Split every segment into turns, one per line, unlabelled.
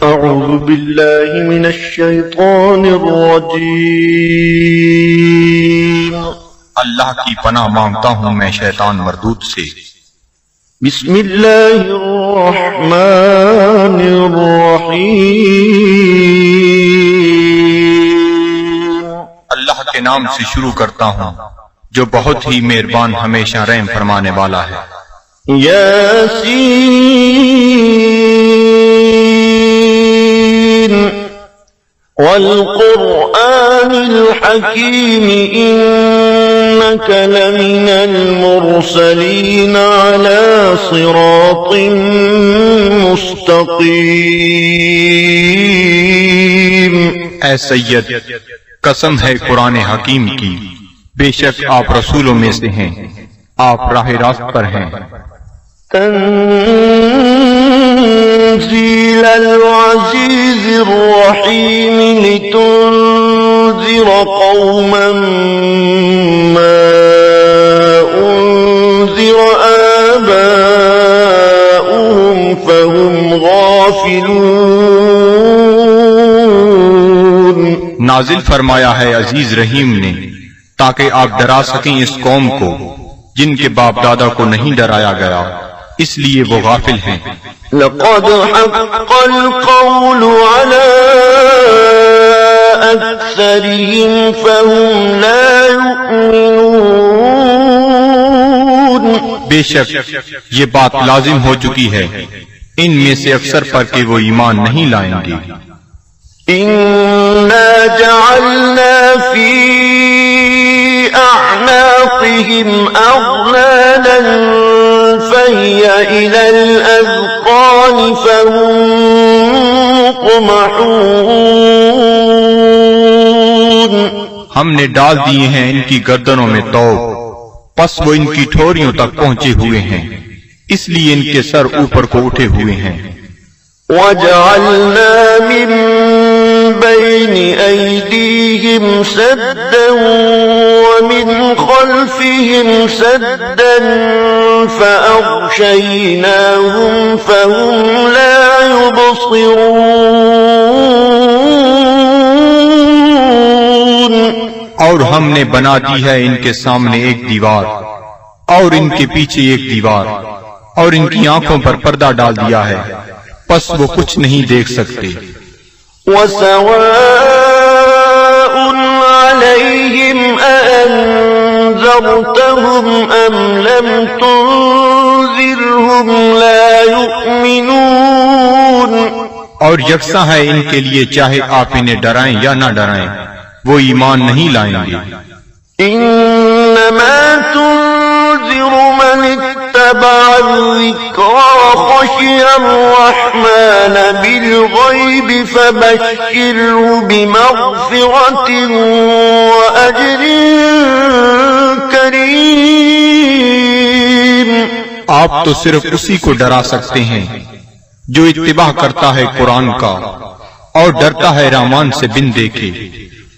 أعوذ بالله من الشيطان الرجيم
اللہ کی پناہ مانگتا ہوں میں شیطان مردود سے۔
بسم الله الرحمن الرحيم
اللہ کے نام سے شروع کرتا ہوں جو بہت ہی مہربان ہمیشہ رحم فرمانے والا ہے۔
ياسين والقرآن الحكيم إنك لمن المرسلين على صراط مستقيم۔
اے سید، قسم ہے قرآن حکیم کی، بے شک آپ رسولوں میں سے ہیں، آپ راہ راست پر ہیں۔
تنزيل العزيز الرحيم لتنذر قوما ما أنذر آباؤهم فهم غافلون۔
نازل فرمایا ہے عزیز رحیم نے تاکہ آپ ڈرا سکیں اس قوم کو جن کے باپ دادا کو نہیں ڈرایا گیا، اس لیے وہ غافل ہیں۔
لقد حق القول على أكثرهم فهم لا يؤمنون۔
بے شک یہ بات لازم ہو چکی ہے ان میں سے اکثر پر کہ وہ ایمان نہیں لائیں گے۔
إنا جعلنا في أعناقهم أغلالا فهي إلى الأذقان فهم مقمحون۔
ہم نے ڈال دیے ہیں ان کی گردنوں میں توق، پس وہ ان کی ٹھوریوں تک پہنچے ہوئے ہیں، اس لیے ان کے سر اوپر کو اٹھے ہوئے ہیں۔
وجعلنا من بين أيديهم سدا ومن خلفهم سدا فأغشيناهم فهم لا يبصرون۔
اور ہم نے بنا دی ہے ان کے سامنے ایک دیوار اور ان کے پیچھے ایک دیوار، اور ان کی آنکھوں پر پردہ ڈال دیا ہے، پس وہ کچھ نہیں دیکھ سکتے۔
وسواء عليهم أأنذرتهم أم لم تنذرهم لا يؤمنون۔
اور یکساں ہے ان کے لیے چاہے آپ انہیں ڈرائیں یا نہ ڈرائیں، وہ ایمان نہیں لائیں گے۔
إنما تنذر من اتبع الذكر وخشي الرحمن بالغيب فبشره بمغفرة وأجر كريم۔
آپ تو صرف اسی کو ڈرا سکتے ہیں جو اتباع کرتا ہے قرآن کا اور ڈرتا ہے رحمان سے بن دیکھے،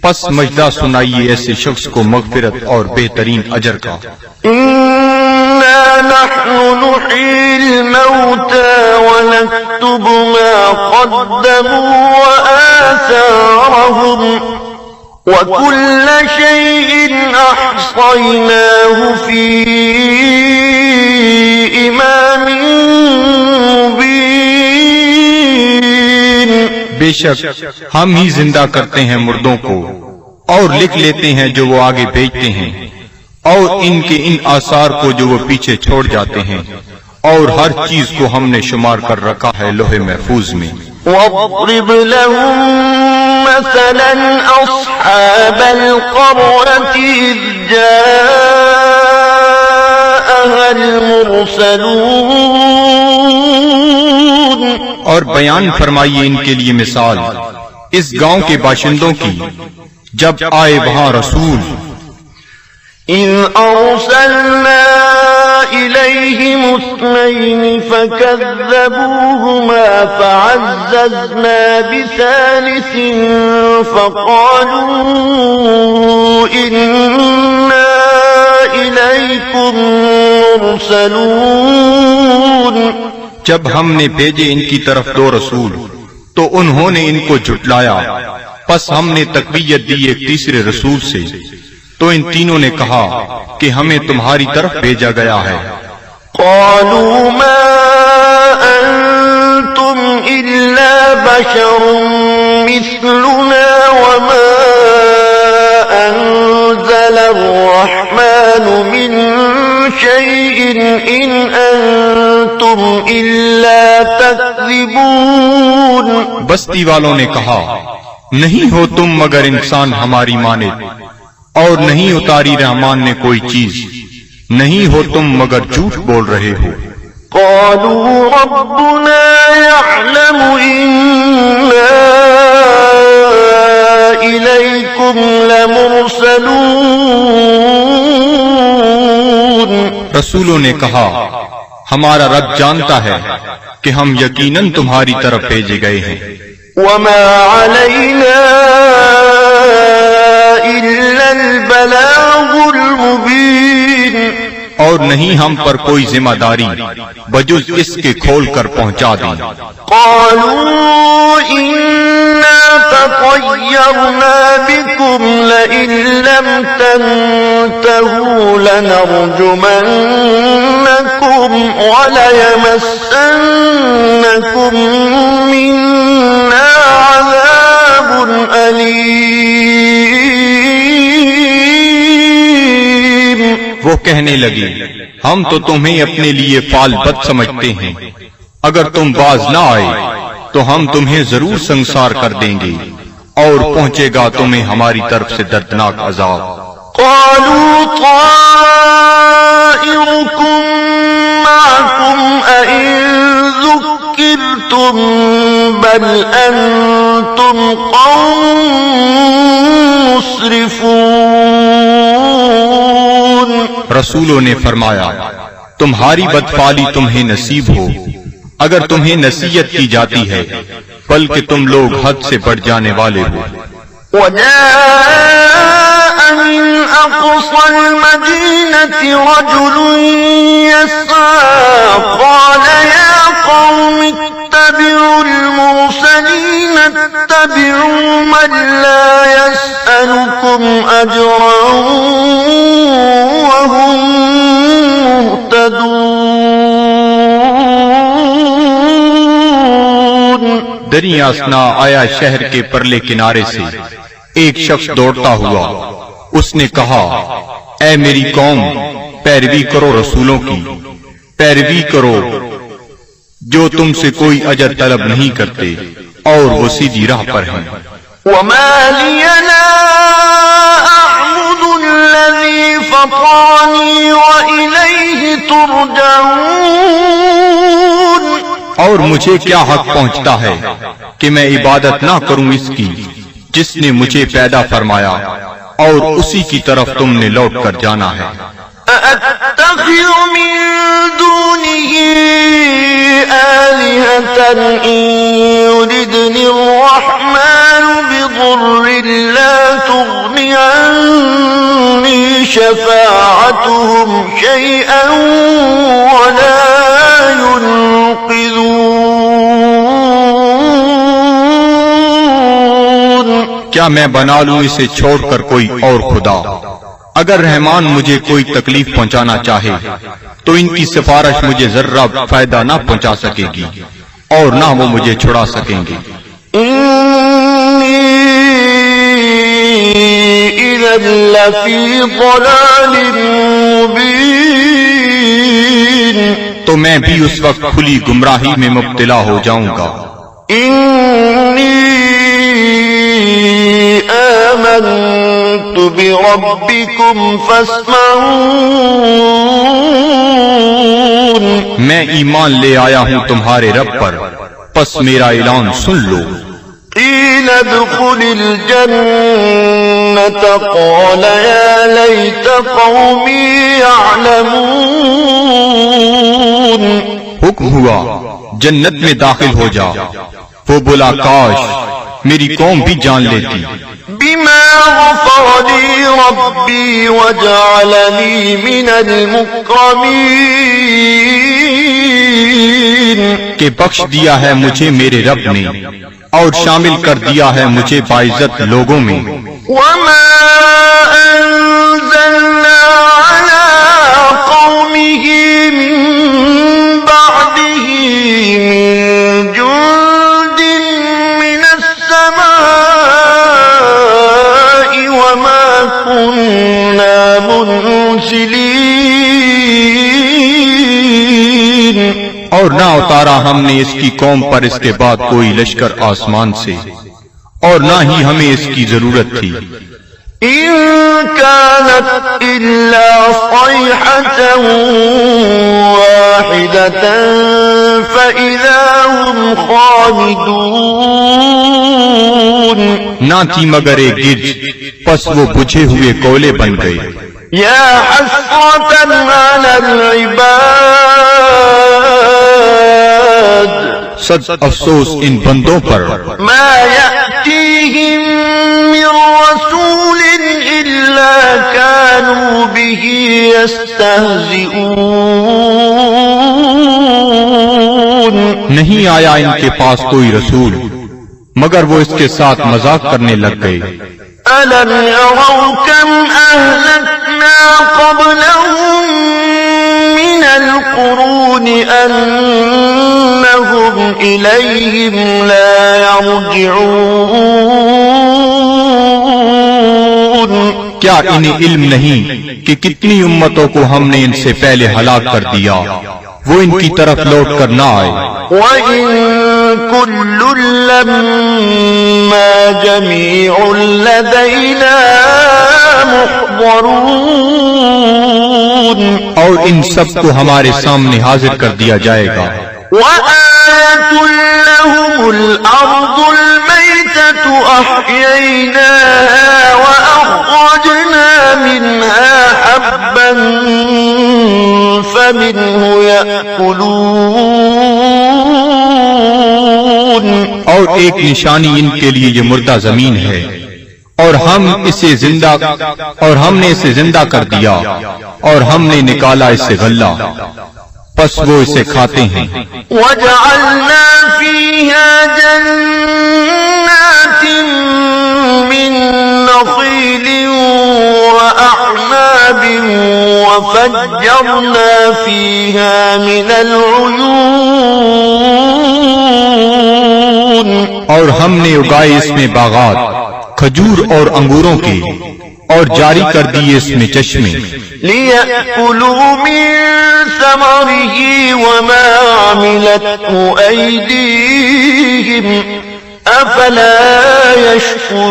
پس مجدہ سنائیے ایسے شخص کو مغفرت اور بہترین اجر کا۔
إنا نحن نحيي الموتى ونكتب ما قدموا وآثارهم وكل شيء أحصيناه في إمام مبين۔
بے شک ہم ہی زندہ کرتے ہیں مردوں کو اور لکھ لیتے ہیں جو وہ آگے بھیجتے ہیں، اور ان کے ان آثار کو جو وہ پیچھے چھوڑ جاتے ہیں، اور ہر چیز کو ہم نے شمار کر رکھا ہے لوح محفوظ میں۔
واضرب لهم مثلا أصحاب القرية إذ جاءها المرسلون۔
اور بیان فرمائیے ان کے لیے مثال اس گاؤں کے باشندوں کی جب آئے وہاں رسول۔
إذ أرسلنا إليهم اثنين فكذبوهما فعززنا بثالث فقالوا إنا إليكم مرسلون۔
جب ہم نے بھیجے ان کی طرف دو رسول تو انہوں نے ان کو جھٹلایا، پس ہم نے تقویت دی ایک تیسرے رسول سے، تو ان تینوں نے کہا کہ ہمیں تمہاری طرف بھیجا گیا ہے۔
قالوا ما أنتم إلا بشر مثلنا وما أنزل الرحمن من شيء إن أنتم إلا تكذبون۔
بستی والوں نے کہا، نہیں ہو تم مگر انسان ہماری مانند، اور نہیں اتاری رحمان نے کوئی چیز، نہیں ہو تم مگر جھوٹ بول رہے ہو۔
قالوا ربنا يعلم إنا إليكم لمرسلون۔
رسولوں نے کہا، ہمارا رب جانتا ہے کہ ہم یقیناً تمہاری طرف بھیجے گئے ہیں۔
وما علينا إلا البلاغ المبين۔
اور نہیں ہم پر کوئی ذمہ داری بجز اس کے کھول کر پہنچا دیں۔
قالوا إنا تطيرنا بكم لئن لم تنتهوا لنرجمنكم وليمسنكم منا عذاب أليم۔
وہ کہنے لگی، ہم تو تمہیں اپنے لیے فال بد سمجھتے ہیں، اگر تم باز نہ آئے تو ہم تمہیں ضرور سنسار کر دیں گے، اور پہنچے گا تمہیں ہماری طرف سے دردناک عذاب۔
قالوا طائركم معكم أئن ذكرتم بل أنتم قوم مسرفون۔
رسولوں نے فرمایا، تمہاری بدفعلی تمہیں نصیب ہو اگر تمہیں نصیحت کی جاتی ہے، بلکہ تم لوگ حد سے بڑھ جانے والے ہو۔
وجاء من أقصى المدينة رجل يسعى قال يا قوم اتبعوا المرسلين اتبعوا من لا يسألكم أجرا وهم مهتدون۔
دریا اثنا آیا شہر کے پرلے کنارے سے ایک شخص دوڑتا ہوا، اس نے کہا، اے میری قوم، پیروی کرو رسولوں کی، پیروی کرو جو تم سے کوئی اجر طلب نہیں کرتے اور وہ سیدھی راہ پر ہیں۔
وما لي لا أعبد الذي فطرني وإليه ترجعون۔
اور مجھے کیا حق پہنچتا ہے کہ میں عبادت نہ کروں اس کی جس نے مجھے پیدا فرمایا اور اسی کی طرف تم نے لوٹ کر جانا ہے۔
أأتخذ من دونه آلهة إن يردني الرحمن بضر لا تغني عني شفاعتهم شيئا ولا ينقذون۔
کیا میں بنا لوں اسے چھوڑ کر کوئی اور خدا؟ اگر رحمان مجھے کوئی تکلیف پہنچانا چاہے تو ان کی سفارش مجھے ذرہ فائدہ نہ پہنچا سکے گی اور نہ وہ مجھے چھڑا سکیں گے۔
إني إذا لفي ضلال مبين۔
تو میں بھی اس وقت کھلی گمراہی میں مبتلا ہو جاؤں گا۔
إني آمنت بربكم فاسمعون۔
میں ایمان لے آیا ہوں تمہارے رب پر، پس میرا اعلان سن لو۔
قيل ادخل الجنة قال يا ليت قومي يعلمون۔
حکم ہوا جنت میں داخل ہو جا، وہ بولا کاش میری قوم بھی جان لیتی۔
بما غفر لي ربي وجعلني من المكرمين۔
کہ بخش دیا ہے مجھے میرے رب نے اور شامل کر دیا ہے مجھے باعزت لوگوں میں.
وما أنزلنا على قومه من بعده من جند من السماء وما كنا منزلين.
اور نہ اتارا ہم نے اس کی قوم پر اس کے بعد کوئی لشکر آسمان سے اور نہ ہی ہمیں اس کی ضرورت تھی.
إن كانت إلا صيحة واحدة فإذا هم خامدون.
نہ تھی مگر ایک گرج، پس وہ بجھے ہوئے کولے بن گئے.
يا حسرة على العباد
صد افسوس ان بندوں پر
ما يأتيهم من رسول إلا كانوا به يستهزئون.
نہیں آیا ان کے پاس کوئی رسول مگر وہ اس کے ساتھ مذاق کرنے لگ گئے.
ألم يروا كم أهلكنا قبلهم من القرون أنهم إليهم لا يرجعون.
کیا انہیں علم نہیں کہ کتنی امتوں کو ہم نے ان سے پہلے ہلاک کر دیا وہ ان کی طرف لوٹ کر نہ آئے.
وَإِن كُلٌّ لَّمَّا جَمِيعٌ لَّدَيْنَا مُحْضَرُونَ.
اور ان سب کو ہمارے سامنے حاضر کر دیا جائے گا.
وَآيَةٌ لَّهُمُ الْأَرْضُ الْمَيْتَةُ أَحْيَيْنَاهَا وَأَخْرَجْنَا مِنْهَا حَبًّا فَمِنْهُ يَأْكُلُونَ.
اور ایک نشانی ان کے لیے یہ مردہ زمین ہے اور ہم نے اسے زندہ کر دیا اور ہم نے نکالا اس سے غلہ پس وہ اسے کھاتے ہیں.
وَجَعَلْنَا فِيهَا جَنَّاتٍ مِّن نَّخِيلٍ وَأَعْنَابٍ وَفَجَّرْنَا فِيهَا مِنَ الْعُيُونِ.
اور ہم نے اگائے اس میں باغات کھجور اور انگوروں کے اور جاری کر دیے اس میں چشمے.
لِيَأْكُلُوا مِن ثَمَرِهِ وَمَا عَمِلَتْهُ أَيْدِيهِمْ أَفَلَا يَشْكُرُونَ.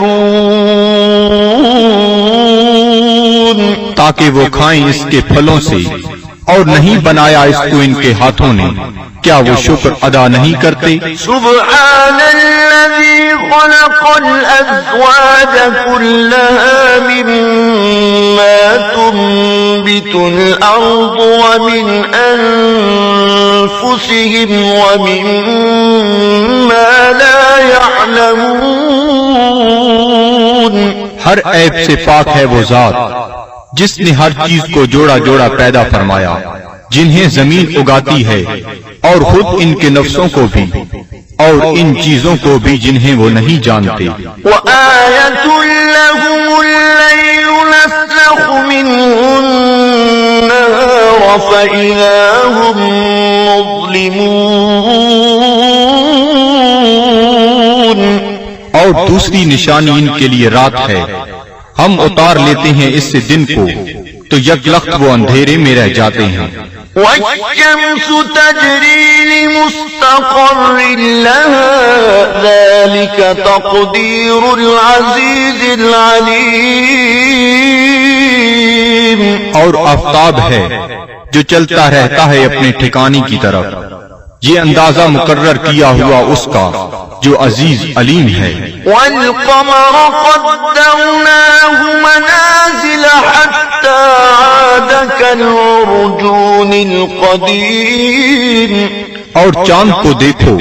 تاکہ وہ کھائیں اس کے پھلوں سے اور نہیں بنایا اس کو ان کے ہاتھوں نے، کیا وہ شکر ادا نہیں کرتے؟
سبحان الذي خلق الأزواج كلها مما تنبت الأرض ومن أنفسهم ومما لا يعلمون.
ہر عیب سے پاک ہے وہ ذات جس نے ہر چیز کو جوڑا جوڑا پیدا فرمایا، جنہیں زمین اگاتی ہے اور خود ان کے نفسوں کو بھی اور ان چیزوں کو بھی جنہیں وہ نہیں جانتے.
وَآيَةٌ لَّهُمُ اللَّيْلُ نَسْلَخُ مِنْهُ النَّهَارَ فَإِذَا هُم مُّظْلِمُونَ.
اور دوسری نشانی ان کے لیے رات ہے، ہم اتار لیتے ہیں اس سے دن کو تو یک لخت وہ اندھیرے میں رہ جاتے ہیں.
وَالشَّمْسُ تَجْرِي لِمُسْتَقَرٍّ لَّهَا ذَلِكَ تَقْدِيرُ الْعَزِيزِ الْعَلِيمِ.
اور آفتاب ہے جو چلتا رہتا ہے اپنے ٹھکانے کی طرف، یہ اندازہ مقرر کیا ہوا اس کا جو عزیز علیم ہے.
وَالْقَمَرَ قَدَّرْنَاهُ مَنَازِلَ حَتَّى عَادَ كَالْعُرْجُونِ الْقَدِيمِ.
اور چاند کو دیکھو،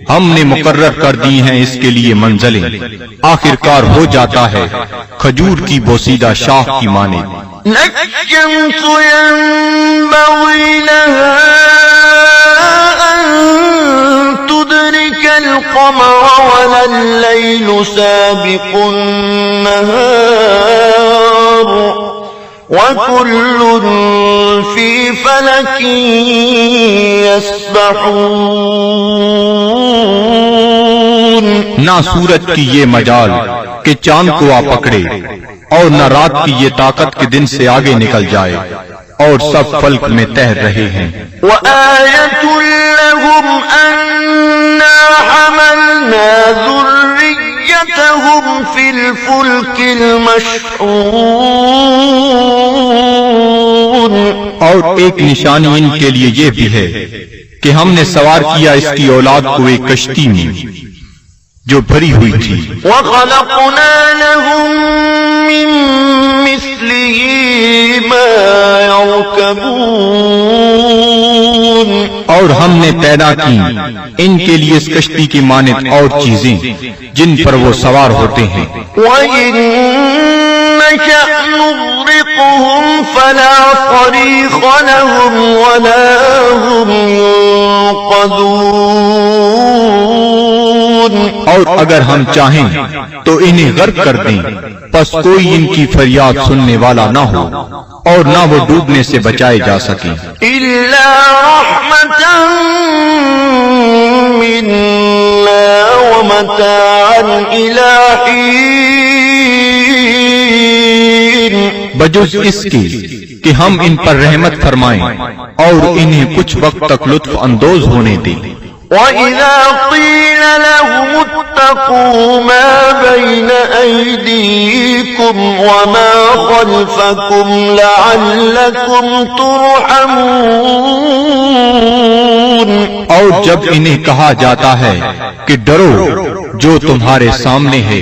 ہم نے مقرر کر دی ہیں اس کے لیے منزلیں، آخر کار ہو جاتا ہے کھجور کی بوسیدہ شاخ کی مانند.
لَلشَّمْسُ يَنبَغِي لَهَا أَن تدرك القمر ولا الليل سابق النهار وكل في فلك يسبحون.
نہ سورج کی یہ مجال کہ چاند کو آ پکڑے، اور نہ رات کی یہ طاقت کہ دن سے آگے نکل جائے، اور سب فلک میں تیر رہے ہیں.
وآية لهم أنا حملنا ذريتهم في الفلك المشحون.
اور ایک نشانی ان کے لیے یہ بھی ہے کہ ہم نے سوار کیا اس کی اولاد کو ایک کشتی میں جو بھری ہوئی تھی.
وخلقنا لهم من مثله ما يركبون.
اور ہم نے پیدا کی ان کے لیے اس کشتی کی مانند اور چیزیں جن پر وہ سوار ہوتے ہیں.
وَإِن نَّشَأْ نُغْرِقْهُمْ فَلَا صَرِيخَ لَهُمْ وَلَا هُمْ يُنقَذُونَ.
اور اگر ہم چاہیں تو انہیں غرق کر دیں، پس کوئی ان کی فریاد سننے والا نہ ہو اور نہ وہ ڈوبنے سے بچائے جا سکیں.
إِلَّا رَحْمَةً مِّنَّا وَمَتَاعًا إِلَىٰ حِينٍ.
بجز اس کے کہ ہم ان پر رحمت فرمائیں اور انہیں کچھ وقت تک لطف اندوز ہونے دیں.
وَإِذَا قِيلَ لَهُمُ اتَّقُوا مَا بَيْنَ أَيْدِيكُمْ وَمَا خَلْفَكُمْ لَعَلَّكُمْ تُرْحَمُونَ.
اور جب انہیں کہا جاتا ہے کہ ڈرو جو تمہارے سامنے ہے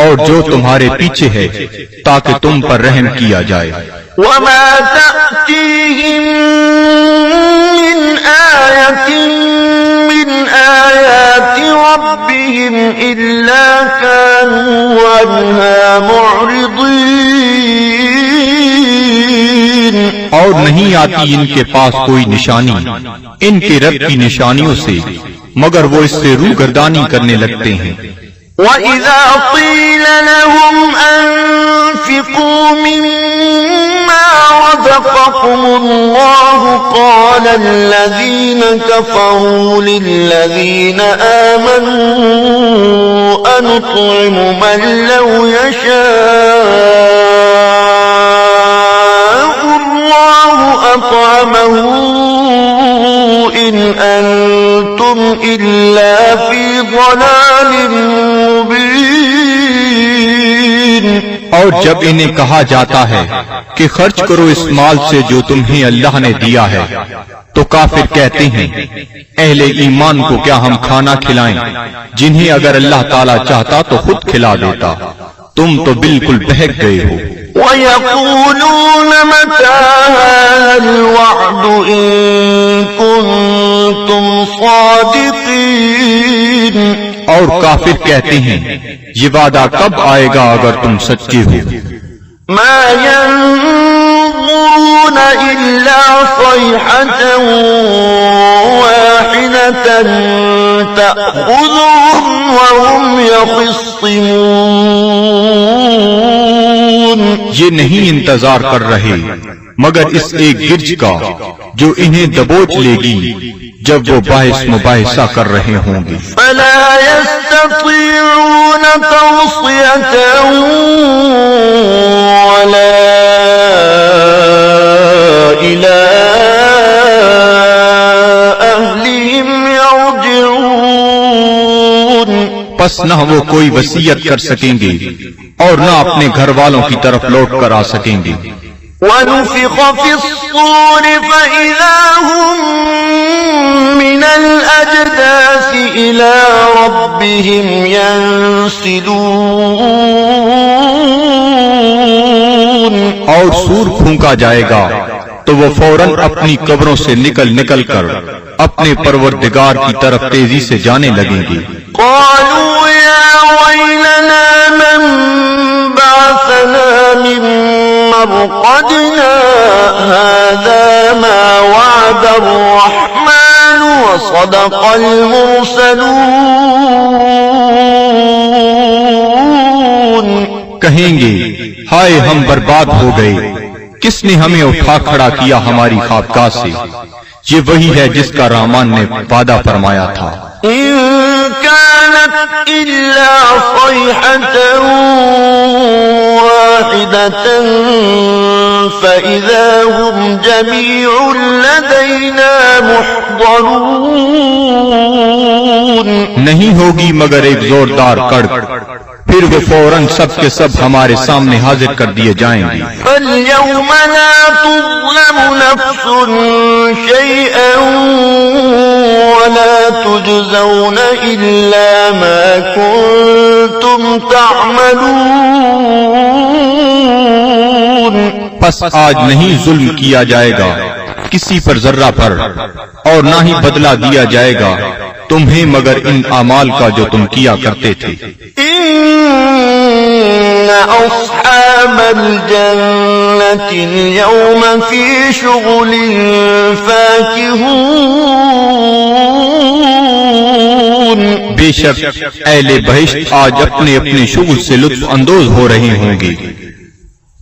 اور جو تمہارے پیچھے ہے تاکہ تم پر رحم کیا جائے.
وَمَا تَأْتِيهِم مِّنْ آيَةٍ مِّنْ آيَاتِ رَبِّهِمْ إِلَّا كَانُوا عَنْهَا مُعْرِضِينَ.
اور نہیں آتی ان کے پاس کوئی نشانی ان کے رب کی نشانیوں سے مگر وہ اس سے روگردانی کرنے لگتے ہیں.
وَإِذَا قِيلَ لَهُمْ أَنفِقُوا مِمَّا رَزَقَكُمُ اللَّهُ قَالَ الَّذِينَ كَفَرُوا لِلَّذِينَ آمَنُوا أَنُطْعِمُ مَن لَّوْ يَشَاءُ اللَّهُ أَطْعَمَهُ إِنْ أَنتُمْ إِلَّا فِي ضَلَالٍ مُبِينٍ.
اور جب انہیں کہا جاتا ہے کہ خرچ کرو اس مال سے جو تمہیں اللہ نے دیا ہے تو کافر کہتے ہیں اہل ایمان کو کیا ہم کھانا کھلائیں جنہیں اگر اللہ تعالیٰ چاہتا تو خود کھلا دیتا. تم تو بالکل بہک گئے ہو.
وَيَقُولُونَ مَتَىٰ هَٰذَا الْوَعْدُ إِن كُنتُمْ صَادِقِينَ.
اور کافر کہتے ہیں یہ وعدہ کب آئے گا اگر تم سچے ہو.
مَا يَنظُرُونَ إِلَّا صَيْحَةً وَاحِدَةً تَأْخُذُهُمْ وَهُمْ يَخِصِّمُونَ.
یہ نہیں انتظار کر رہے مگر اس ایک گرج کا جو انہیں دبوچ لے گی جب وہ باعث مباحثہ کر رہے ہوں گے.
فَلَا يَسْتَطِيعُونَ تَوْصِيَةً وَلَا إِلَىٰ أَهْلِهِمْ يَرْجِعُونَ.
پس نہ وہ کوئی وصیت کر سکیں گے اور نہ اپنے گھر والوں کی طرف لوٹ کر آ سکیں گے.
وَنُفِخَ فِي الصُّورِ فَإِذَا هُم مِّنَ الْأَجْدَاثِ إِلَىٰ رَبِّهِمْ يَنسِلُونَ.
اور سور پھونکا جائے گا تو وہ فوراً اپنی قبروں سے نکل کر اپنے پروردگار کی طرف تیزی سے جانے لگیں گے.
قَالُوا يَا وَيْلَنَا مَن بَعَثَنَا مِن مَّرْقَدِنَا هَٰذَا مَا وَعَدَ الرَّحْمَٰنُ وصدق المرسلون.
کہیں گے ہائے ہم برباد ہو گئے، کس نے ہمیں اٹھا کھڑا کیا ہماری خوابگاہ سے؟ یہ وہی ہے جس کا رحمان نے وعدہ فرمایا تھا.
إن كانت إلا صيحة واحدة فإذا هم جميع لدينا محضرون.
نہیں ہوگی مگر ایک زوردار کڑک، پھر وہ فوراً سب کے سب ہمارے سامنے حاضر کر دیے جائیں گے.
فاليوم لا تظلم نفس شيئا ولا تجزون إلا ما كنتم تعملون.
پس آج نہیں ظلم کیا جائے گا کسی پر ذرہ پر، اور نہ ہی بدلہ دیا جائے گا تمہیں مگر ان اعمال کا جو تم کیا کرتے تھے.
إن أصحاب الجنة اليوم في شغل فاكهون.
بے شک اہل بہشت آج اپنے اپنے شغل سے لطف اندوز ہو رہے ہوں گے.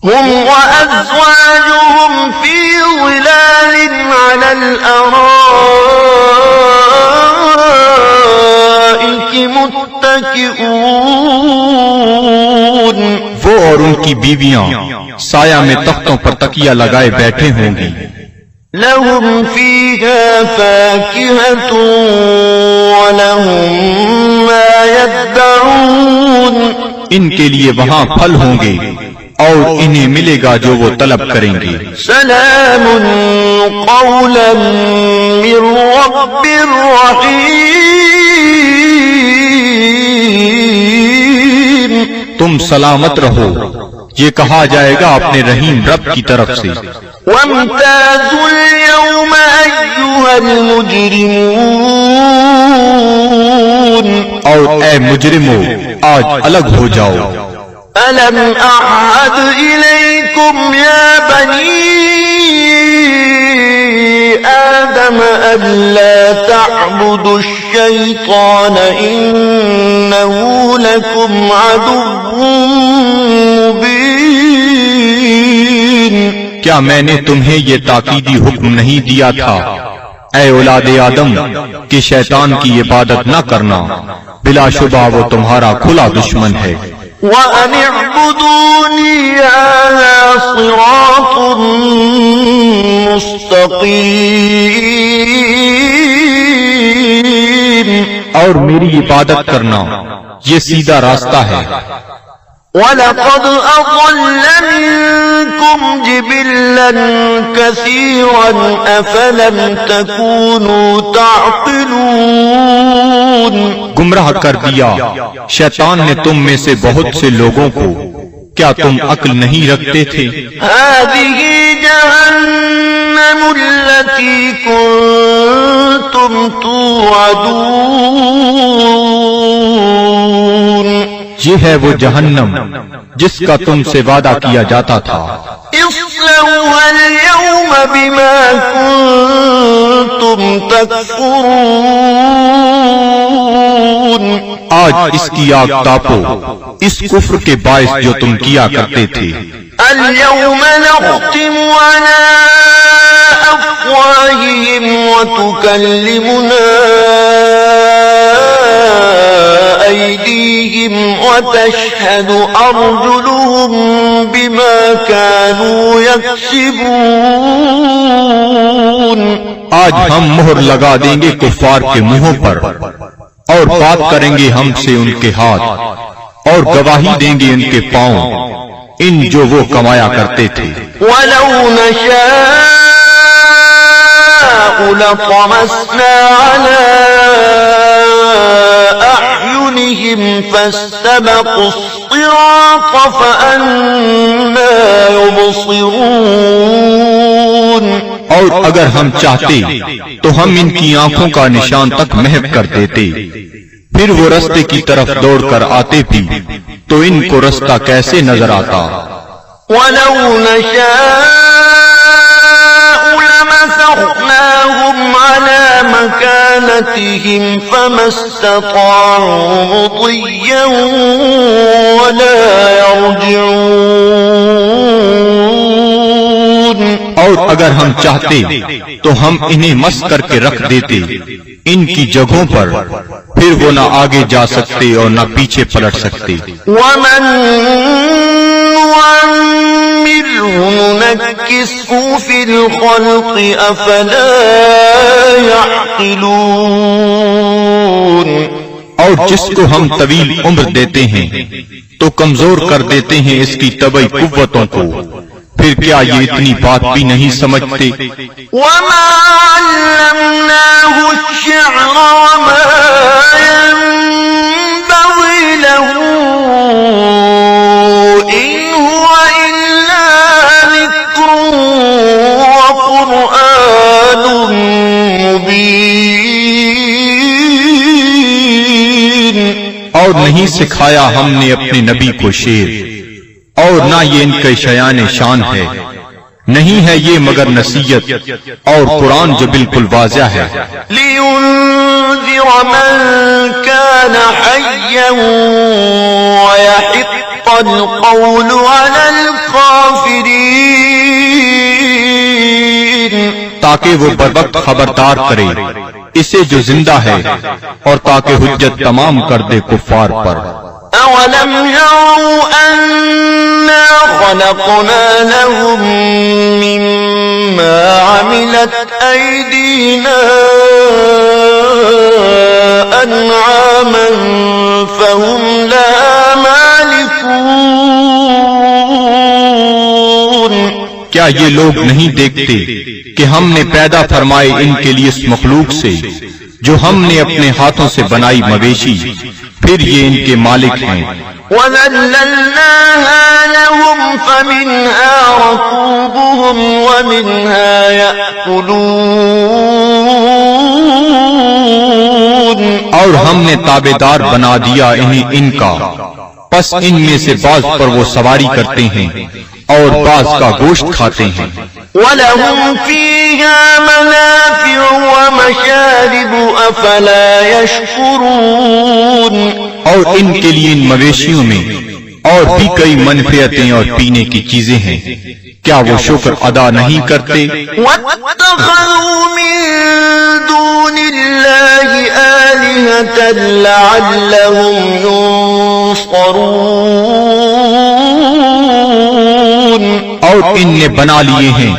هم وأزواجهم في ظلال على الأرائك متكئون.
وہ اور ان کی بیویاں سایہ میں تختوں پر تکیہ لگائے بیٹھے ہوں گی.
لهم فيها فاكهة ولهم ما يدعون.
ان کے لیے وہاں پھل ہوں گے اور انہیں ملے گا جو وہ طلب کریں گے.
سلام قولا من رب رحیم.
تم سلامت رہو، یہ کہا جائے گا اپنے رحیم رب کی طرف سے.
وامتازوا اليوم أيها المجرمون.
اور اے مجرمو آج الگ ہو جاؤ.
ألم أعهد إليكم يا بني آدم ألا تعبدوا الشيطان إنه لكم عدو مبين.
کیا میں نے تمہیں یہ تاکیدی حکم نہیں دیا تھا اے اولاد آدم کہ شیطان کی عبادت نہ کرنا، بلا شبہ وہ تمہارا کھلا دشمن ہے.
وَأَنِ اعْبُدُونِي هَذَا صِرَاطٌ مُسْتَقِيمٌ.
اور میری عبادت کرنا یہ سیدھا راستہ ہے.
وَلَقَدْ أَضَلَّ مِنكُمْ جِبِلًّا كَثِيرًا أَفَلَمْ تَكُونُوا تَعْقِلُونَ.
گمراہ کر دیا شیطان نے تم میں سے بہت سے لوگوں کو، کیا تم عقل نہیں رکھتے تھے؟
هَذِهِ جَهَنَّمُ الَّتِي كُنتُمْ تُوعَدُونَ.
یہ ہے وہ جہنم جس کا تم سے وعدہ کیا جاتا تھا.
اصلوها اليوم بما كنتم تكفرون.
آج اس کی آگ تاپو اس کفر کے باعث جو تم کیا کرتے تھے.
اليوم نختم على أفواههم وتكلمنا أيديهم وتشهد أرجلهم بما كانوا يكسبون.
آج ہم مہر لگا دیں گے کفار کے منہوں پر، اور بات کریں گے ہم سے ان کے ہاتھ، اور گواہی دیں گے ان کے پاؤں ان جو وہ کمایا کرتے تھے.
وَلَوْ نَشَاءُ لَطَمَسْنَا عَلَىٰ أَعْيُنِهِمْ فَاسْتَبَقُوا الصِّرَاطَ فَأَنَّىٰ يُبْصِرُونَ.
اور اگر ہم چاہتے تو ہم ان کی آنکھوں کا نشان تک محو کر دیتے، پھر وہ رستے کی طرف دوڑ کر آتے بھی تو ان کو رستہ کیسے نظر آتا.
وَلَوْ نَشَاءُ لَمَسَخْنَاهُمْ فأمطرناهم على مكانتهم فما استطاعوا مضيا ولا يرجعون.
اور اگر ہم چاہتے تو ہم انہیں مس کر کے رکھ دیتے ان کی جگہوں پر، پھر وہ نہ آگے جا سکتے اور نہ پیچھے پلٹ سکتے.
ومن نعمره ننكسه في الخلق أفلا يعقلون.
اور جس کو ہم طویل عمر دیتے ہیں تو کمزور کر دیتے ہیں اس کی طبعی قوتوں کو، پھر کیا یہ اتنی بات بھی نہیں سمجھتے؟
وما علمناه الشعر وما ينبغي له إن هو إلا ذكر وقرآن مبين.
اور نہیں سکھایا ہم نے اپنے نبی کو شعر، اور نہ یہ ان کے شیان شان ہے، نہیں ہے یہ مگر نصیحت اور قرآن جو بالکل واضح ہے.
لِيُنذِرَ مَن كَانَ حَيًّا وَيَحِقَّ الْقَوْلُ عَلَى الْكَافِرِينَ.
تاکہ وہ بروقت خبردار کرے اسے جو زندہ ہے، اور تاکہ حجت تمام کر دے کفار پر.
أَوَلَمْ يَرَوْا أَنَّا خَلَقْنَا لَهُم مِّمَّا عَمِلَتْ أَيْدِينَا أَنْعَامًا فَهُمْ لَهَا مَالِكُونَ.
کیا یہ لوگ نہیں دیکھتے کہ ہم نے پیدا فرمائے ان کے لیے اس مخلوق سے جو ہم نے اپنے ہاتھوں سے بنائی مویشی، پھر یہ ان کے مالک ہیں.
وَذَلَّلْنَاهَا لَهُمْ فَمِنْهَا رَكُوبُهُمْ وَمِنْهَا يَأْكُلُونَ.
اور ہم نے تابعدار بنا دیا انہیں ان کا، پس ان میں سے بعض پر وہ سواری کرتے ہیں اور بعض کا گوشت کھاتے ہیں.
وَلَهُمْ فِيهَا مَنَافِعُ وَمَشَارِبُ أَفَلَا يَشْكُرُونَ. اور ان کے لیے ان مویشیوں میں اور بھی کئی منفعتیں اور پینے کی چیزیں ہیں، کیا وہ شکر ادا نہیں کرتے؟ وَاتَّخَذُوا مِن دُونِ اللَّهِ آلِهَةً لَعَلَّهُمْ يُنصَرُونَ.
اور ان نے بنا لیے ہیں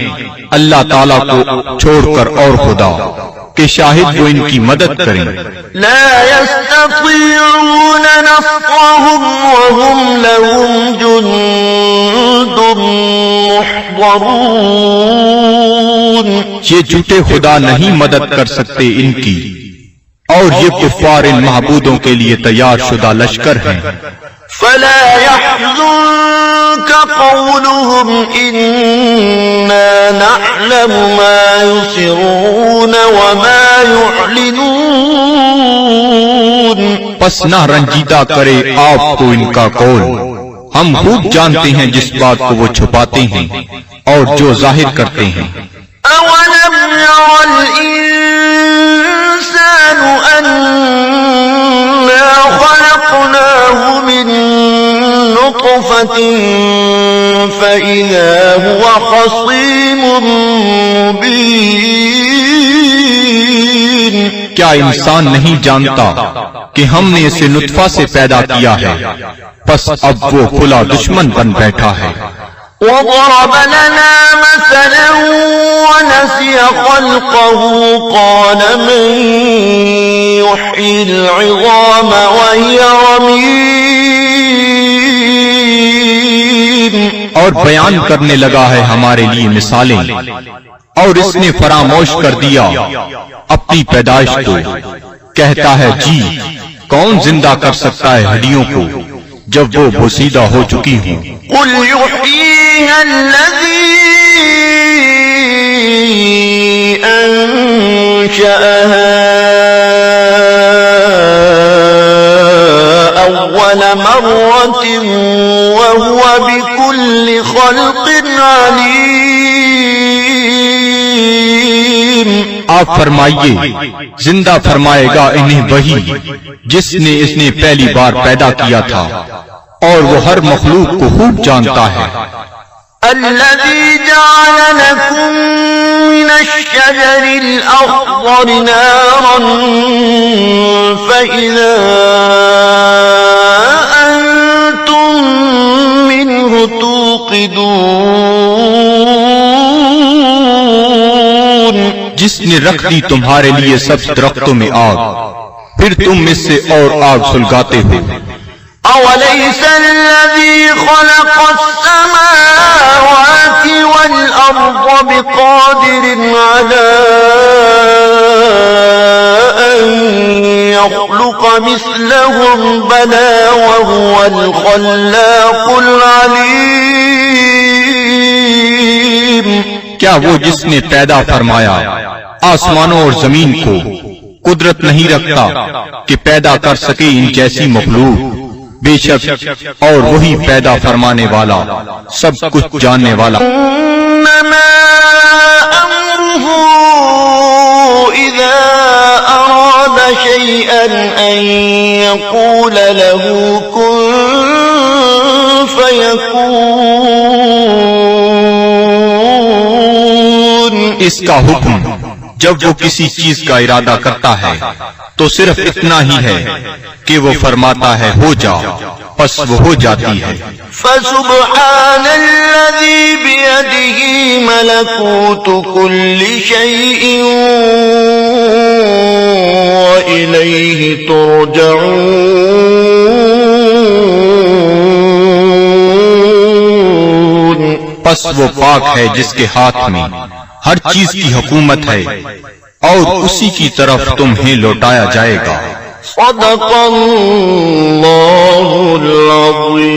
اللہ تعالیٰ کو چھوڑ کر اور خدا کہ شاہد وہ ان کی مدد کریں.
لا يستطيعون نصرهم وهم لهم جند محضرون.
یہ جھوٹے خدا نہیں مدد کر سکتے ان کی، اور یہ کفار ان معبودوں کے لیے تیار شدہ لشکر ہیں.
فلا يحزنك قولهم إنا نعلم ما يسرون وما يعلنون.
پس نہ رنجیدہ کرے آپ کو ان کا قول، ہم خوب جانتے ہیں جس بات کو وہ چھپاتے ہیں اور جو ظاہر کرتے ہیں.
أولم ير الإنسان أنا خلقناه من نطفة فإذا هو خصيم مبين.
کیا انسان نہیں جانتا کہ ہم نے اسے نطفہ سے پیدا کیا ہے، پس اب وہ کھلا دشمن بن بیٹھا ہے.
وضرب لنا مثلا ونسي خلقه قال من يحيي العظام وهي رميم.
اور بیان کرنے لگا ہے ہمارے لیے مثالیں، اور اس نے فراموش کر دیا اپنی پیدائش کو. کہتا ہے جی کون زندہ کر سکتا ہے ہڈیوں کو جب وہ بوسیدہ ہو چکی ہوں.
قل يحييها الذي أنشأها أول مرة وهو بكل خلق عليم. آپ فرمائیے زندہ فرمائے گا انہیں وہی جس نے اس نے پہلی بار پیدا کیا تھا، اور وہ ہر مخلوق کو خوب جانتا ہے۔
الذي جعل لكم من الشجر الأخضر نارا فإذا أنتم منه توقدون،
جس نے رکھ دی تمہارے لیے سبز درختوں میں آگ، پھر تم اس سے اور آگ سلگاتے ہو۔
أوليس الذي خلق السماوات والأرض بقادر على أن يخلق مثلهم بلى وهو الخلاق العليم؟
کیا وہ جس نے پیدا فرمایا آسمانوں اور زمین کو قدرت نہیں رکھتا کہ پیدا کر سکے ان جیسی مخلوق؟ بے شک اور وہی پیدا فرمانے والا سب کچھ جاننے والا۔
انما امره اذا اراد شيئا ان يقول له كن فيكون،
اس کا حکم جب وہ کسی چیز کا ارادہ کرتا ہے تو صرف اتنا ہی ہے کہ وہ فرماتا ہے ہو جا، پس وہ ہو جاتی ہے۔
فسبحان الذي بيده ملكوت كل شيء وإليه ترجعون،
پس وہ پاک ہے جس کے ہاتھ میں ہر چیز کی حکومت ہے اور اسی کی طرف تمہیں لوٹایا جائے گا۔
صدق اللہ العظیم۔